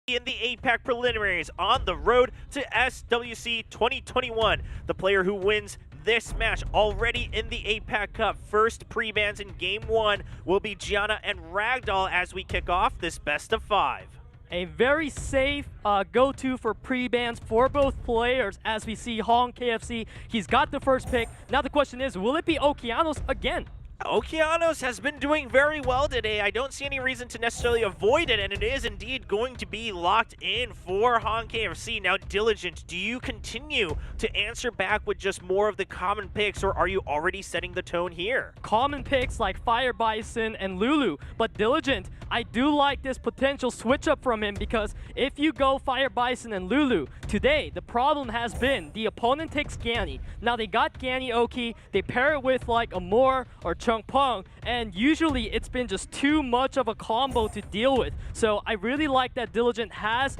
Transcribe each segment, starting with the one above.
in the APAC preliminaries on the road to SWC 2021. The player who wins this match already in the APAC Cup, first pre-bans in Game 1, will be Gianna and Ragdoll as we kick off this best of 5. A very safe go-to for pre-bans for both players as we see Hong KFC. He's got the first pick. Now the question is, will it be Okeanos again? Okeanos has been doing very well today. I don't see any reason to necessarily avoid it, and it is indeed going to be locked in for Hong KFC. Now, Diligent, do you continue to answer back with just more of the common picks, or are you already setting the tone here? Common picks like Fire Bison and Lulu, but Diligent, I do like this potential switch up from him because if you go Fire Bison and Lulu, today the problem has been the opponent takes Ganny. Now they got Ganny Oki, they pair it with like a Moore or Chung Pong, and usually it's been just too much of a combo to deal with. So I really like that Diligent has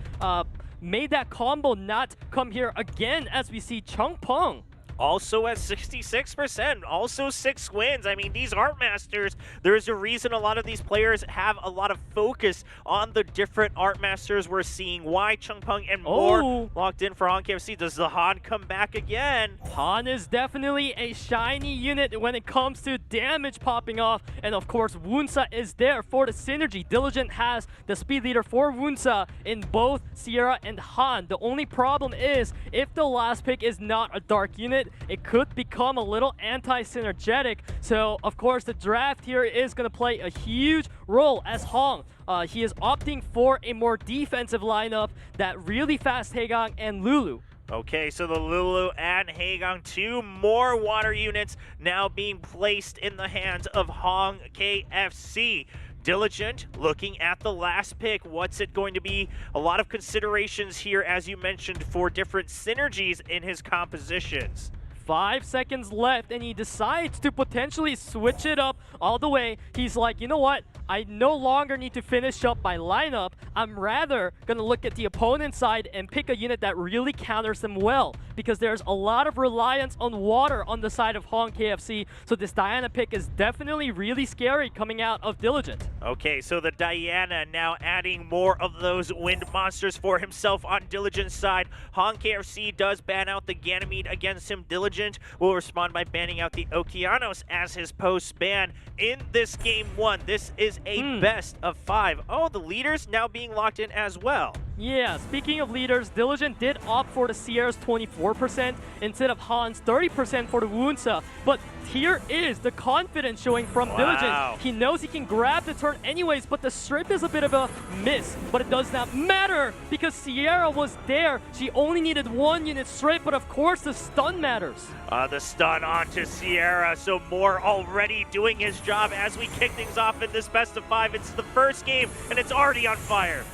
made that combo not come here again as we see Chung Pong. Also at 66%, also 6 wins. I mean, these Art Masters, there's a reason a lot of these players have a lot of focus on the different Art Masters we're seeing. Why Chung Pong and more locked in for Han KFC. Does the Han come back again? Han is definitely a shiny unit when it comes to damage popping off. And of course, yuensw is there for the synergy. Diligent has the speed leader for yuensw in both Sierra and Han. The only problem is, if the last pick is not a dark unit, it could become a little anti-synergetic. So, of course, the draft here is going to play a huge role as Hong. He is opting for a more defensive lineup, that really fast Haegang and Lulu. Okay, so the Lulu and Haegang, 2 more water units now being placed in the hands of Hong KFC. Diligent, looking at the last pick, what's it going to be? A lot of considerations here, as you mentioned, for different synergies in his compositions. 5 seconds left, and he decides to potentially switch it up all the way. He's like, you know what? I no longer need to finish up my lineup. I'm rather going to look at the opponent's side and pick a unit that really counters them well, because there's a lot of reliance on water on the side of Hong KFC. So this Diana pick is definitely really scary coming out of Diligent. Okay, so the Diana now adding more of those wind monsters for himself on Diligent's side. Hong KFC does ban out the Ganymede against him. Diligent will respond by banning out the Okeanos as his post-ban in this Game 1. This is a best of 5. Oh, the leaders now being locked in as well. Yeah, speaking of leaders, Diligent did opt for the Sierra's 24% instead of Han's 30% for the yuensw. But here is the confidence showing from Diligent. He knows he can grab the turn anyways, but the strip is a bit of a miss. But it does not matter because Sierra was there. She only needed 1 unit strip, but of course the stun matters. The stun onto Sierra, so Moore already doing his job as we kick things off in this best of 5. It's the first game, and it's already on fire.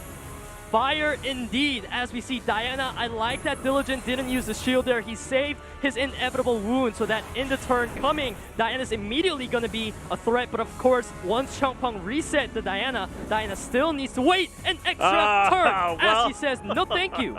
Fire indeed, as we see Diana. I like that Diligent didn't use the shield there. He saved his inevitable wound so that in the turn coming, Diana's immediately going to be a threat. But of course, once Chung Pong reset the Diana still needs to wait an extra turn as he says, no thank you.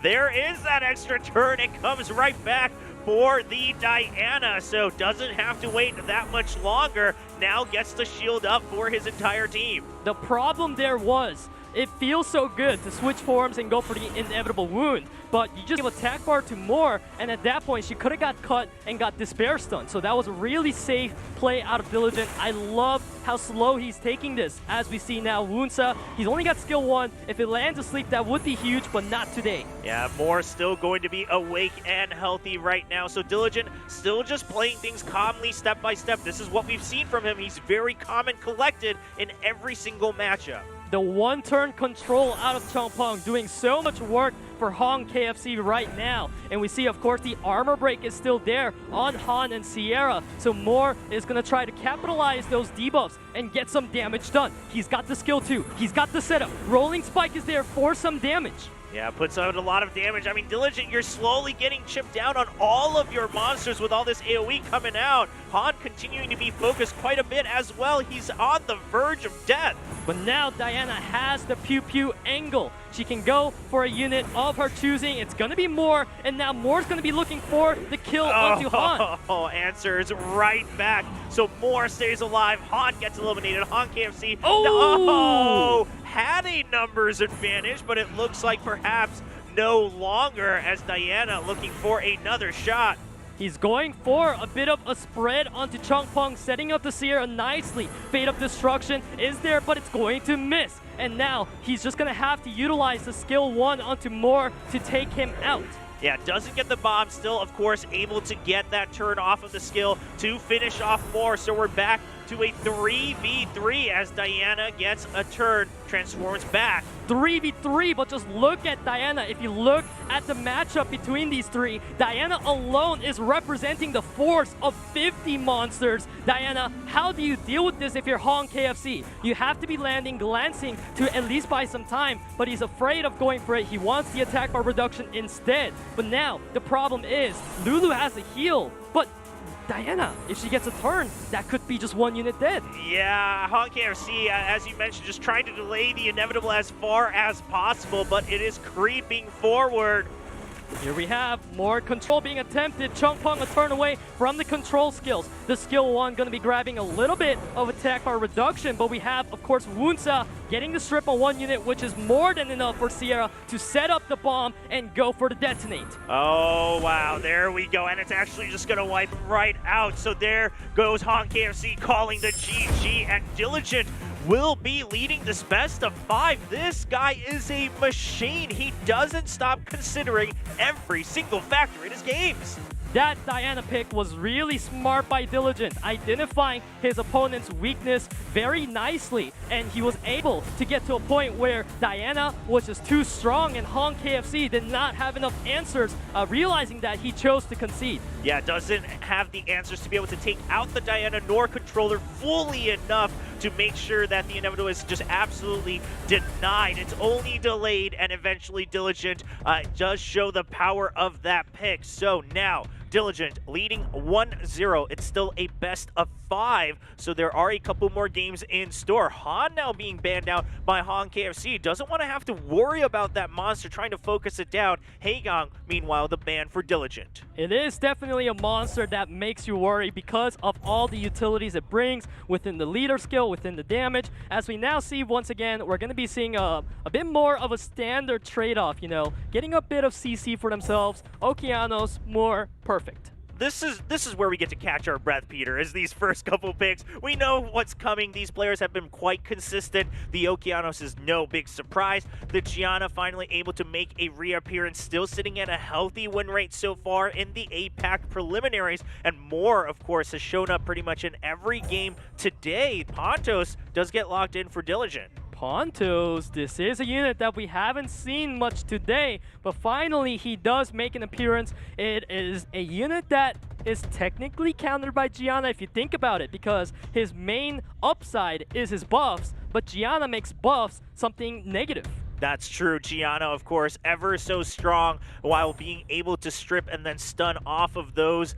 There is that extra turn. It comes right back for the Diana, so doesn't have to wait that much longer. Now gets the shield up for his entire team. The problem there was, it feels so good to switch forms and go for the inevitable wound, but you just give attack bar to Moore, and at that point she could have got cut and got despair stun. So that was a really safe play out of Diligent. I love how slow he's taking this. As we see now, yuensw, he's only got skill 1. If it lands asleep, that would be huge, but not today. Yeah, Moore still going to be awake and healthy right now. So Diligent still just playing things calmly, step by step. This is what we've seen from him. He's very calm and collected in every single matchup. The 1-turn control out of Chung Pong doing so much work for Hong KFC right now. And we see, of course, the armor break is still there on Han and Sierra. So Moore is going to try to capitalize those debuffs and get some damage done. He's got the skill too. He's got the setup. Rolling Spike is there for some damage. Yeah, puts out a lot of damage. I mean, Diligent, you're slowly getting chipped down on all of your monsters with all this AoE coming out. Han continuing to be focused quite a bit as well. He's on the verge of death. But now Diana has the pew pew angle. She can go for a unit of her choosing. It's going to be Moore, and now Moore's going to be looking for the kill onto Han. Oh, answers right back. So Moore stays alive. Han gets eliminated. Han KFC. Oh! had a numbers advantage, but it looks like perhaps no longer, as Diana looking for another shot. He's going for a bit of a spread onto Changpeng, setting up the Sierra nicely. Fate of Destruction is there, but it's going to miss. And now he's just going to have to utilize the skill 1 onto Moore to take him out. Yeah, doesn't get the bomb, still, of course, able to get that turn off of the skill to finish off Moore. So we're back to a 3v3 as Diana gets a turn, transforms back. 3v3, but just look at Diana. If you look at the matchup between these three, Diana alone is representing the force of 50 monsters. Diana, how do you deal with this if you're Hong KFC? You have to be landing, glancing to at least buy some time, but he's afraid of going for it. He wants the attack bar reduction instead. But now, the problem is, Lulu has a heal, but Diana, if she gets a turn, that could be just 1 unit dead. Yeah, Hong KFC, as you mentioned, just trying to delay the inevitable as far as possible, but it is creeping forward. Here we have more control being attempted. Changpeng a turn away from the control skills. The skill 1 going to be grabbing a little bit of attack bar reduction, but we have, of course, yuensw getting the strip on 1 unit, which is more than enough for Sierra to set up the bomb and go for the detonate. Oh, wow, there we go, and it's actually just going to wipe right out. So there goes Hong KFC calling the GG, and Diligent will be leading this best of 5. This guy is a machine. He doesn't stop considering every single factor in his games. That Diana pick was really smart by Diligent, identifying his opponent's weakness very nicely, and he was able to get to a point where Diana was just too strong and Hong KFC did not have enough answers, realizing that he chose to concede. Yeah, doesn't have the answers to be able to take out the Diana nor controller fully enough to make sure that the inevitable is just absolutely denied. It's only delayed, and eventually Diligent does show the power of that pick. So now, Diligent leading 1-0. It's still a best of 5, so there are a couple more games in store. Han now being banned out by Hong KFC. Doesn't want to have to worry about that monster, trying to focus it down. Haegang, meanwhile, the ban for Diligent. It is definitely a monster that makes you worry because of all the utilities it brings within the leader skill, within the damage. As we now see, once again, we're going to be seeing a bit more of a standard trade-off, you know, getting a bit of CC for themselves. Okeanos, more perfect. This is where we get to catch our breath, Peter, is these first couple picks. We know what's coming. These players have been quite consistent. The Okeanos is no big surprise. The Gianna finally able to make a reappearance, still sitting at a healthy win rate so far in the APAC preliminaries. And more, of course, has shown up pretty much in every game today. Pontos does get locked in for Diligent. Pontos, this is a unit that we haven't seen much today, but finally he does make an appearance. It is a unit that is technically countered by Gianna if you think about it, because his main upside is his buffs, but Gianna makes buffs something negative. That's true. Gianna, of course, ever so strong while being able to strip and then stun off of those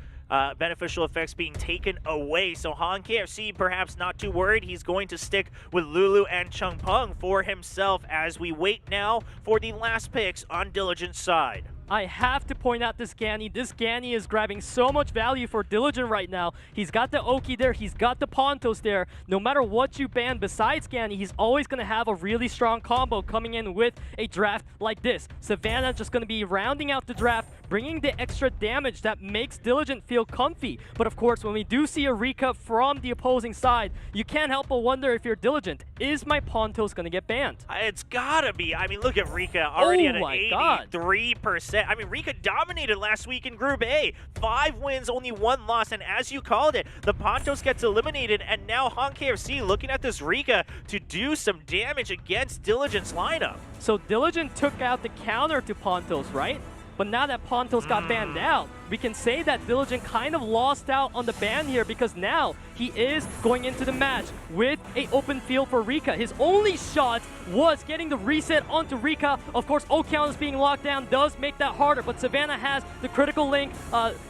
beneficial effects being taken away. So Han KFC perhaps not too worried. He's going to stick with Lulu and Changpeng for himself as we wait now for the last picks on Diligent's side. I have to point out this Ganny. This Ganny is grabbing so much value for Diligent right now. He's got the Oki there. He's got the Pontos there. No matter what you ban besides Ganny, he's always going to have a really strong combo coming in with a draft like this. Savannah just going to be rounding out the draft, bringing the extra damage that makes Diligent feel comfy. But of course, when we do see a Rika from the opposing side, you can't help but wonder if you're Diligent, is my Pontos going to get banned? It's gotta be. I mean, look at Rika already at an 83%. I mean, Rika dominated last week in Group A. 5 wins, only 1 loss, and as you called it, the Pontos gets eliminated, and now Hong KFC looking at this Rika to do some damage against Diligent's lineup. So Diligent took out the counter to Pontos, right? But now that Pontos got banned out, we can say that Diligent kind of lost out on the ban here, because now he is going into the match with an open field for Rika. His only shot was getting the reset onto Rika. Of course, Okeanos being locked down does make that harder, but Savannah has the critical link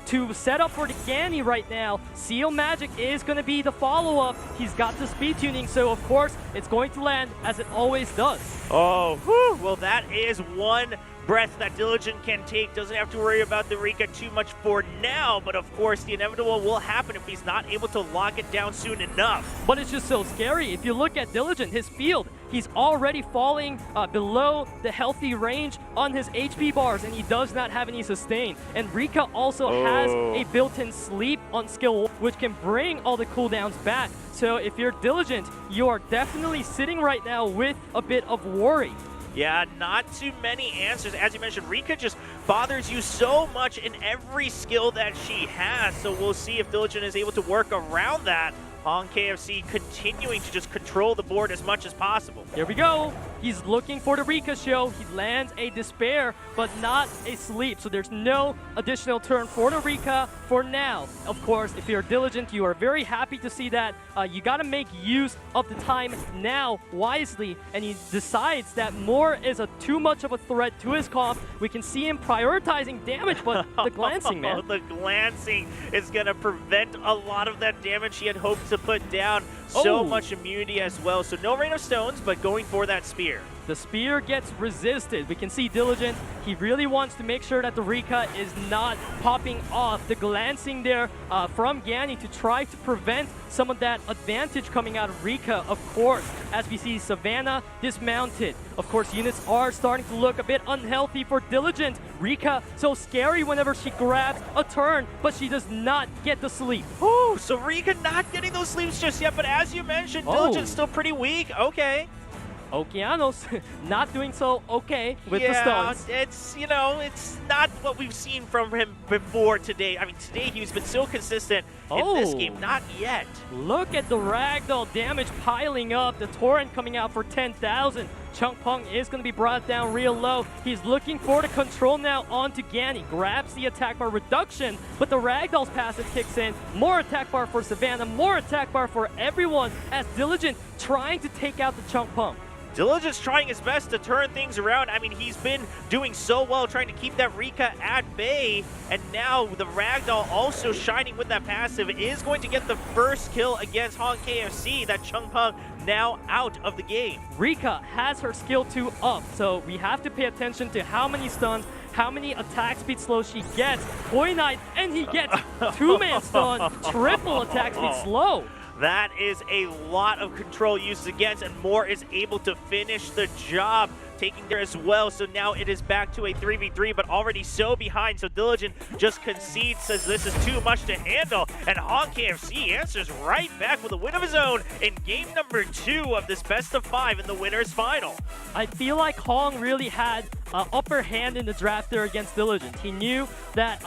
to set up for the Ganny right now. Seal Magic is going to be the follow-up. He's got the speed tuning, so of course it's going to land as it always does. Oh, whew. Well, that is one breath that Diligent can take. Doesn't have to worry about the Rika too much for now, but of course the inevitable will happen if he's not able to lock it down soon enough. But it's just so scary. If you look at Diligent, his field he's already falling below the healthy range on his HP bars, and he does not have any sustain. And Rika also has a built-in sleep on skill 1, which can bring all the cooldowns back. So if you're Diligent, you are definitely sitting right now with a bit of worry. Yeah, not too many answers. As you mentioned, Rika just bothers you so much in every skill that she has. So we'll see if Diligent is able to work around that. On KFC continuing to just control the board as much as possible. Here we go. He's looking for the Rika show. He lands a Despair, but not a Sleep. So there's no additional turn for the Rika for now. Of course, if you're Diligent, you are very happy to see that. You got to make use of the time now wisely. And he decides that Moore is too much of a threat to his comp. We can see him prioritizing damage, but the glancing, man. The glancing is going to prevent a lot of that damage he had hoped to put down. So much immunity as well. So no Rain of Stones, but going for that spear. The spear gets resisted. We can see Diligent. He really wants to make sure that the Rika is not popping off. The glancing there from Ganny to try to prevent some of that advantage coming out of Rika, of course. As we see Savannah dismounted. Of course, units are starting to look a bit unhealthy for Diligent. Rika, so scary whenever she grabs a turn, but she does not get the sleep. Oh, so Rika not getting those sleeps just yet, but as you mentioned, Diligent's still pretty weak. Okay. Okeanos not doing so okay with the stuns. It's, you know, it's not what we've seen from him before today. I mean, today he's been so consistent in this game. Not yet. Look at the ragdoll damage piling up. The torrent coming out for 10,000. Chungpong is going to be brought down real low. He's looking for the control now onto Ganny. Grabs the attack bar reduction, but the ragdoll's passive kicks in. More attack bar for Savannah. More attack bar for everyone as Diligent trying to take out the Chungpong. Diligent's trying his best to turn things around. I mean, he's been doing so well trying to keep that Rika at bay. And now the Ragdoll also shining with that passive is going to get the first kill against Hong KFC. That Chungpong now out of the game. Rika has her skill 2 up, so we have to pay attention to how many stuns, how many attack speed slow she gets. Boy Knight, and he gets 2-man stun, triple attack speed slow. That is a lot of control used against, and Moore is able to finish the job, taking there as well. So now it is back to a 3v3, but already so behind. So Diligent just concedes, says this is too much to handle, and Hong KFC answers right back with a win of his own in game number 2 of this best of 5 in the winners final. I feel like Hong really had upper hand in the draft there against Diligent. He knew that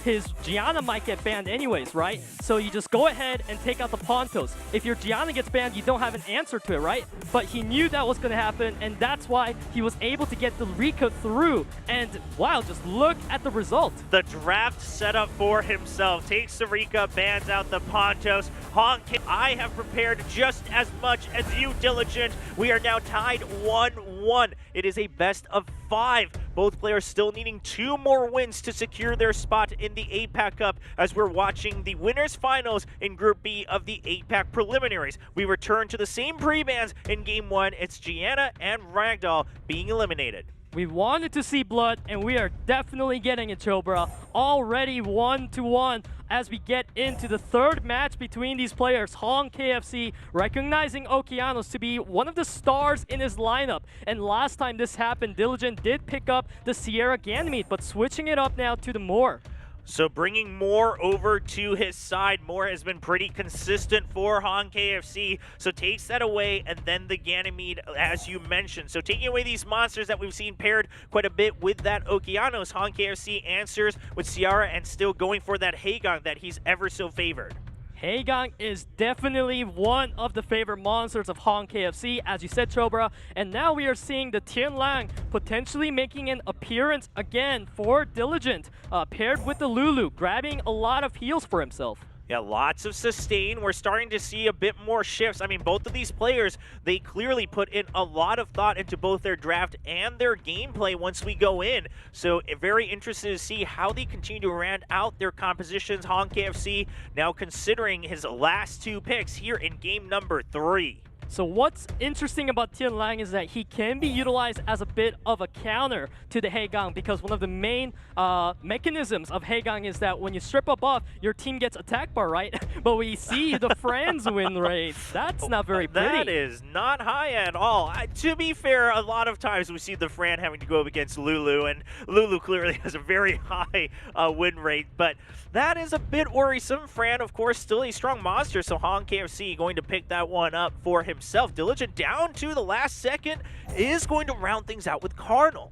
his Gianna might get banned anyways, right? So you just go ahead and take out the Pontos. If your Gianna gets banned, you don't have an answer to it, right? But he knew that was going to happen, and that's why he was able to get the Rika through. And wow, just look at the result. The draft setup for himself. Takes the Rika, bans out the Pontos. I have prepared just as much as you, Diligent. We are now tied 1-1. It is a best of 5. Both players still needing 2 more wins to secure their spot in the APAC Cup as we're watching the winners finals in Group B of the APAC preliminaries. We return to the same pre-bans in Game 1. It's Gianna and Ragdoll being eliminated. We wanted to see blood, and we are definitely getting it, Chobra. Already 1-1 as we get into the third match between these players. Hong KFC recognizing Okeanos to be one of the stars in his lineup. And last time this happened, Diligent did pick up the Sierra Ganymede, but switching it up now to the Moore. So bringing Moore over to his side. Moore has been pretty consistent for Hong KFC, so takes that away, and then the Ganymede, as you mentioned. So taking away these monsters that we've seen paired quite a bit with that Okeanos, Hong KFC answers with Ciara and still going for that Haegang that he's ever so favored. Haegang is definitely one of the favorite monsters of Hong KFC, as you said, Chobra. And now we are seeing the Tianlang potentially making an appearance again for Diligent, paired with the Lulu, grabbing a lot of heals for himself. Yeah, lots of sustain. We're starting to see a bit more shifts. I mean, both of these players, they clearly put in a lot of thought into both their draft and their gameplay once we go in. So very interested to see how they continue to round out their compositions. Hong KFC now considering his last 2 picks here in game number 3. So what's interesting about Tianlang is that he can be utilized as a bit of a counter to the Haegang, because one of the main mechanisms of Haegang is that when you strip a buff, your team gets attack bar, right? But we see the Fran's win rate. That's not very pretty. That is not high at all. To be fair, a lot of times we see the Fran having to go up against Lulu, and Lulu clearly has a very high win rate, but that is a bit worrisome. Fran, of course, still a strong monster, so Hong KFC going to pick that one up for himself. Diligent down to the last second is going to round things out with Cardinal.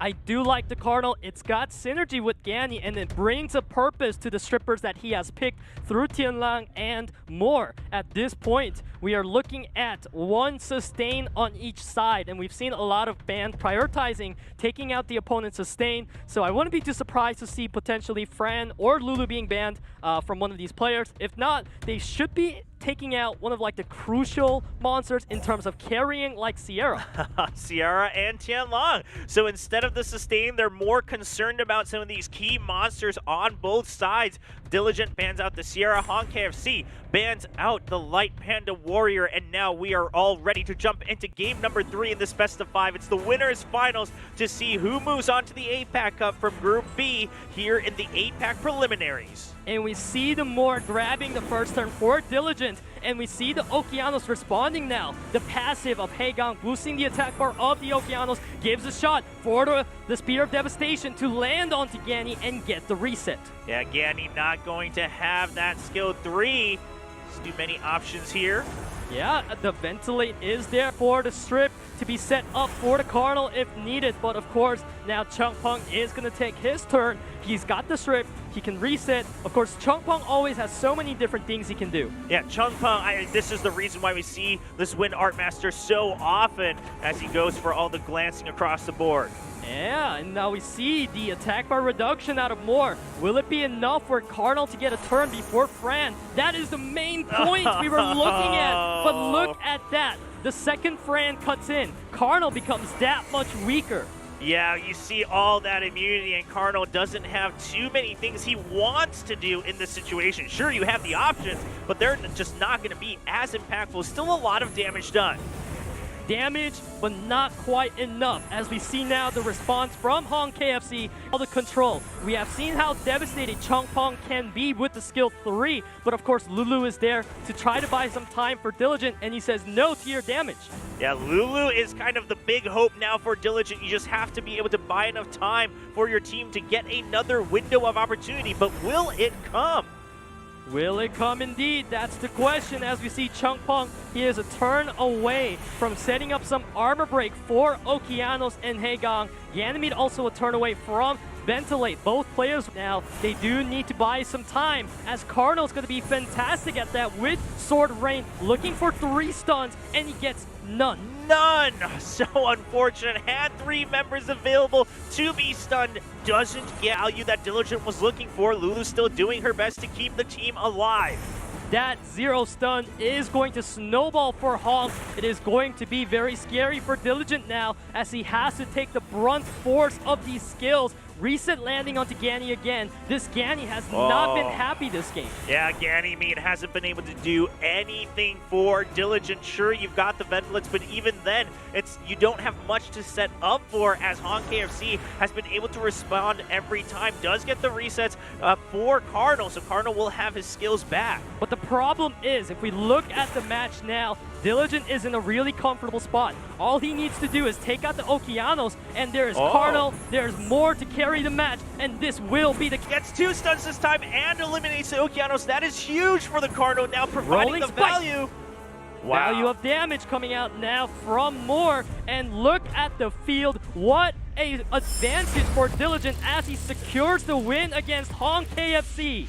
I do like the Cardinal. It's got synergy with Gany, and it brings a purpose to the strippers that he has picked through Tianlang and more. At this point, we are looking at one sustain on each side, and we've seen a lot of bans prioritizing taking out the opponent's sustain. So I wouldn't be too surprised to see potentially Fran or Lulu being banned from one of these players. If not, they should be taking out one of like the crucial monsters in terms of carrying, like Sierra. Sierra and Tianlang. So instead of the sustain, they're more concerned about some of these key monsters on both sides. Diligent bans out the Sierra. Hong KFC bans out the Light Panda Warrior, and now we are all ready to jump into game number 3 in this best of 5. It's the winners finals to see who moves on to the APAC Cup from Group B here in the APAC preliminaries. And we see the Moor grabbing the first turn for Diligent, and we see the Okeanos responding now. The passive of Haegang boosting the attack bar of the Okeanos gives a shot for the Spear of Devastation to land onto Gany and get the reset. Yeah, Gany not going to have that skill 3. There's too many options here. Yeah, the Ventilate is there for the strip to be set up for the Cardinal if needed. But of course, now Chungpong is going to take his turn. He's got the strip. He can reset. Of course, Chungpong always has so many different things he can do. Yeah, Chungpong, this is the reason why we see this Wind Art Master so often as he goes for all the glancing across the board. Yeah, and now we see the attack bar reduction out of Moore. Will it be enough for Cardinal to get a turn before Fran? That is the main point we were looking at. But look at that. The second Fran cuts in. Cardinal becomes that much weaker. Yeah, you see all that immunity, and Cardinal doesn't have too many things he wants to do in this situation. Sure, you have the options, but they're just not going to be as impactful. Still a lot of damage done. Damage, but not quite enough. As we see now the response from Hong KFC, all the control. We have seen how devastating Chungpong can be with the skill 3, but of course Lulu is there to try to buy some time for Diligent, and he says no to your damage. Yeah, Lulu is kind of the big hope now for Diligent. You just have to be able to buy enough time for your team to get another window of opportunity, but will it come? Will it come indeed? That's the question. As we see Chungpong, he is a turn away from setting up some armor break for Okeanos and Haegang. Ganymede also a turn away from Ventilate. Both players now, they do need to buy some time, as Cardinal's going to be fantastic at that with Sword Rain, looking for 3 stuns, and he gets none. None! So unfortunate. Had 3 members available to be stunned. Doesn't get value that Diligent was looking for. Lulu's still doing her best to keep the team alive. That 0 stun is going to snowball for Hong. It is going to be very scary for Diligent now, as he has to take the brunt force of these skills. Reset landing onto Gany again. This Gany has not been happy this game. Yeah, Ganymede hasn't been able to do anything for Diligent. Sure, you've got the Ventilates, but even then, you don't have much to set up for, as Hong KFC has been able to respond every time. Does get the resets for Cardinal, so Cardinal will have his skills back. But the problem is, if we look at the match now, Diligent is in a really comfortable spot. All he needs to do is take out the Okeanos, and there is Cardinal, there's more to carry the match, and this will be the... Gets 2 stuns this time and eliminates the Okeanos. That is huge for the Cardinal, now providing Rolling the spike. value. Wow. Value of damage coming out now from Moore, and look at the field. What a advantage for Diligent as he secures the win against Hong KFC.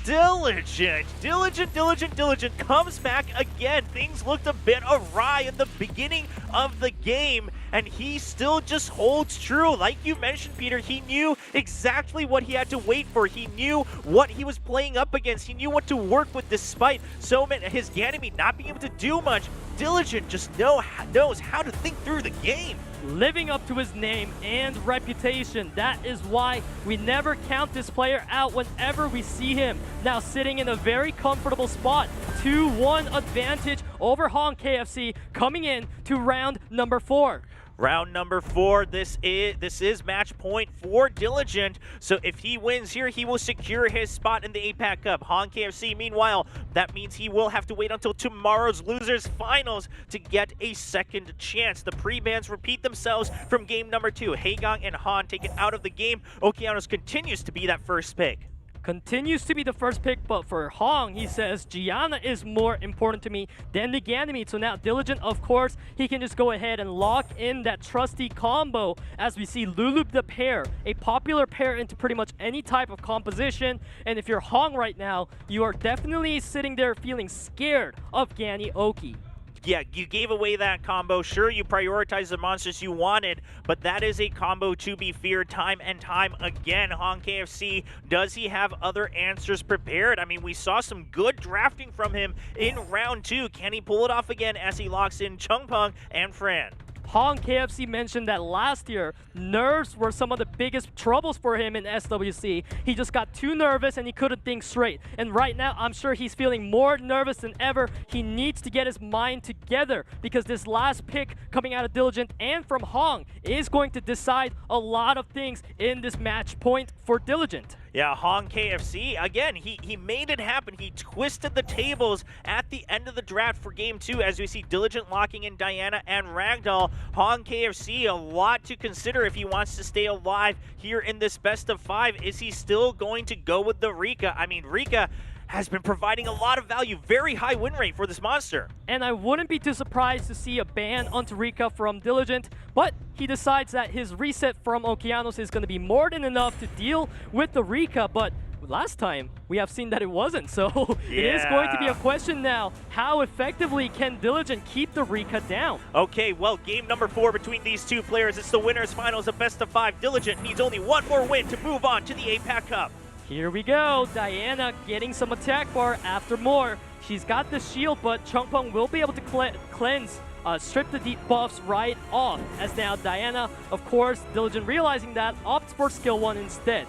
Diligent comes back again. Things looked a bit awry in the beginning of the game, and he still just holds true. Like you mentioned, Peter, he knew exactly what he had to wait for. He knew what he was playing up against. He knew what to work with despite his Ganymede not being able to do much. Diligent just knows how to think through the game. Living up to his name and reputation. That is why we never count this player out whenever we see him. Now sitting in a very comfortable spot 2-1 advantage over Hong KFC coming in to round number 4. Round number 4, this is match point for Diligent. So if he wins here, he will secure his spot in the APAC Cup. Hong KFC, meanwhile, that means he will have to wait until tomorrow's losers finals to get a second chance. The pre-bans repeat themselves from game number 2. Haegang and Han taken out of the game. Okeanos continues to be that first pick. Continues to be the first pick, but for Hong, he says Gianna is more important to me than the Ganymede. So now Diligent, of course, he can just go ahead and lock in that trusty combo as we see Lulup the pair, a popular pair into pretty much any type of composition. And if you're Hong right now, you are definitely sitting there feeling scared of Ganny Oki. Yeah, you gave away that combo. Sure, you prioritized the monsters you wanted, but that is a combo to be feared time and time again. Hong KFC, does he have other answers prepared? I mean, we saw some good drafting from him in round 2. Can he pull it off again as he locks in Chungpeng and Fran? Hong KFC mentioned that last year, nerves were some of the biggest troubles for him in SWC. He just got too nervous and he couldn't think straight. And right now, I'm sure he's feeling more nervous than ever. He needs to get his mind together because this last pick coming out of Diligent and from Hong is going to decide a lot of things in this match point for Diligent. Yeah, Hong KFC, again, he made it happen. He twisted the tables at the end of the draft for game 2 as we see Diligent locking in Diana and Ragdoll. Hong KFC, a lot to consider if he wants to stay alive here in this best of 5. Is he still going to go with the Rika? I mean, Rika has been providing a lot of value, very high win rate for this monster. And I wouldn't be too surprised to see a ban onto Rika from Diligent, but he decides that his reset from Okeanos is going to be more than enough to deal with the Rika, but last time we have seen that it wasn't, so it is going to be a question now. How effectively can Diligent keep the Rika down? Okay, well, game number 4 between these two players. It's the winners finals of best of 5. Diligent needs only one more win to move on to the APAC Cup. Here we go. Diana getting some attack bar after more. She's got the shield, but Chungpeng will be able to cleanse, strip the deep buffs right off. As now Diana, of course, Diligent realizing that, opts for skill 1 instead.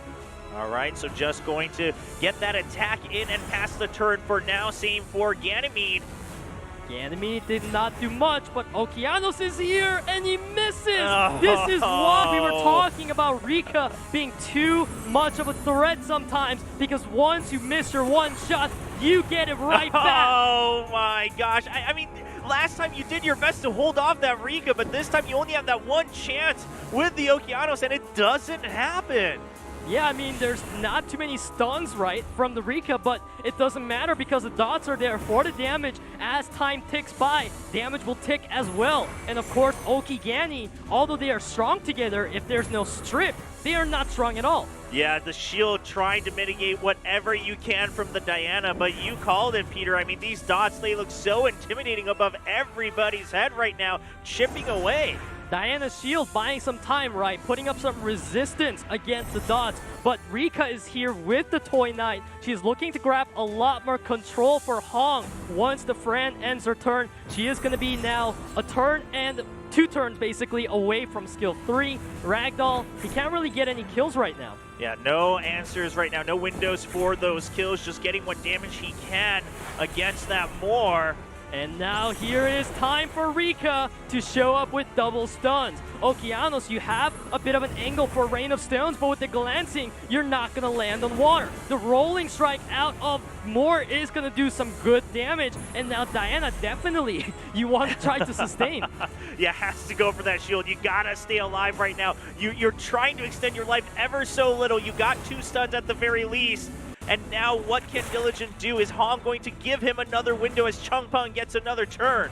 All right, so just going to get that attack in and pass the turn for now. Same for Ganymede. Ganymede did not do much, but Okeanos is here and he misses! This is what we were talking about Rika being too much of a threat sometimes, because once you miss your one shot, you get it right back. Oh my gosh. I mean, last time you did your best to hold off that Rika, but this time you only have that one chance with the Okeanos and it doesn't happen. Yeah, I mean, there's not too many stuns, right, from the Rika, but it doesn't matter because the dots are there for the damage. As time ticks by, damage will tick as well. And of course, Oki Ganny, although they are strong together, if there's no strip, they are not strong at all. Yeah, the shield trying to mitigate whatever you can from the Diana, but you called it, Peter. I mean, these dots, they look so intimidating above everybody's head right now, chipping away. Diana's shield buying some time, right? Putting up some resistance against the dots. But Rika is here with the Toy Knight. She's looking to grab a lot more control for Hong. Once the Fran ends her turn, she is going to be now a turn and 2 turns basically away from skill 3. Ragdoll, he can't really get any kills right now. Yeah, no answers right now. No windows for those kills. Just getting what damage he can against that Moor. And now here it is time for Rika to show up with double stuns. Okeanos, you have a bit of an angle for Rain of Stones, but with the glancing, you're not going to land on water. The rolling strike out of Moore is going to do some good damage. And now Diana, definitely, you want to try to sustain. Yeah, has to go for that shield. You got to stay alive right now. You're trying to extend your life ever so little. You got 2 stuns at the very least. And now what can Diligent do? Is Hong going to give him another window as Chungpeng gets another turn?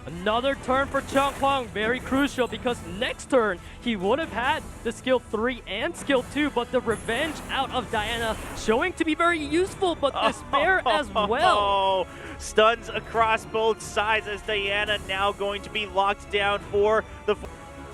Another turn for Chungpeng, very crucial because next turn he would have had the skill 3 and skill 2, but the revenge out of Diana showing to be very useful, but despair as well. Stuns across both sides as Diana now going to be locked down for the...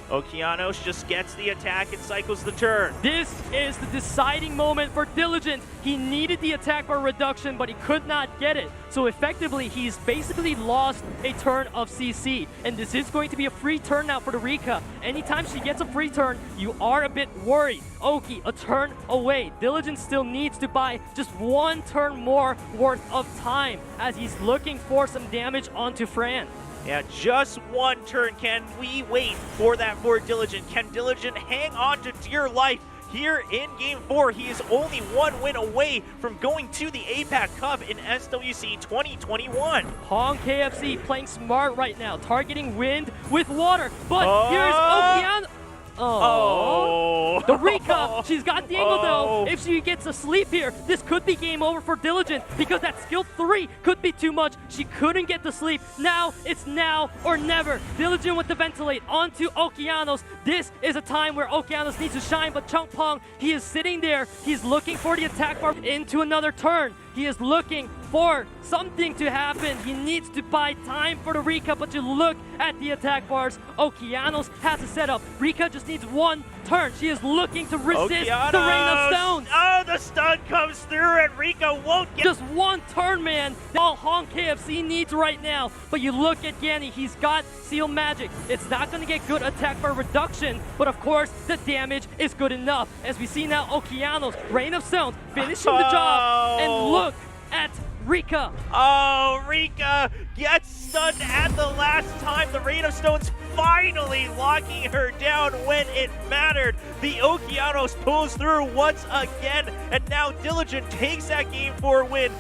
Okeanos just gets the attack and cycles the turn. This is the deciding moment for Diligent. He needed the attack bar reduction, but he could not get it. So effectively, he's basically lost a turn of CC. And this is going to be a free turn now for the Rika. Anytime she gets a free turn, you are a bit worried. Oki, a turn away. Diligent still needs to buy just one turn more worth of time as he's looking for some damage onto Fran. Yeah, just one turn. Can we wait for that for Diligent? Can Diligent hang on to dear life here in Game 4? He is only one win away from going to the APAC Cup in SWC 2021. Hong KFC playing smart right now, targeting wind with water. But here's Okeanos. Oh. The Rika, she's got the angle though. If she gets a sleep here, this could be game over for Diligent because that skill 3 could be too much. She couldn't get the sleep. Now it's now or never. Diligent with the ventilate onto Okeanos. This is a time where Okeanos needs to shine, but Chungpong, he is sitting there. He's looking for the attack bar into another turn. He is looking for something to happen. He needs to buy time for the Rika, but you look at the attack bars. Okeanos has a setup. Rika just needs one turn. She is looking to resist the Rain of Stones. Oh, the stun comes through and Rika won't get... Just one turn, man. All Hong KFC needs right now. But you look at Yanni. He's got Seal Magic. It's not going to get good attack bar reduction, but of course, the damage is good enough. As we see now, Okeanos, Rain of Stones, finishing the job. And look at Rika. Oh, Rika gets stunned at the last time. The Rain of Stones finally locking her down when it mattered. The Okeanos pulls through once again, and now Diligent takes that Game 4 win.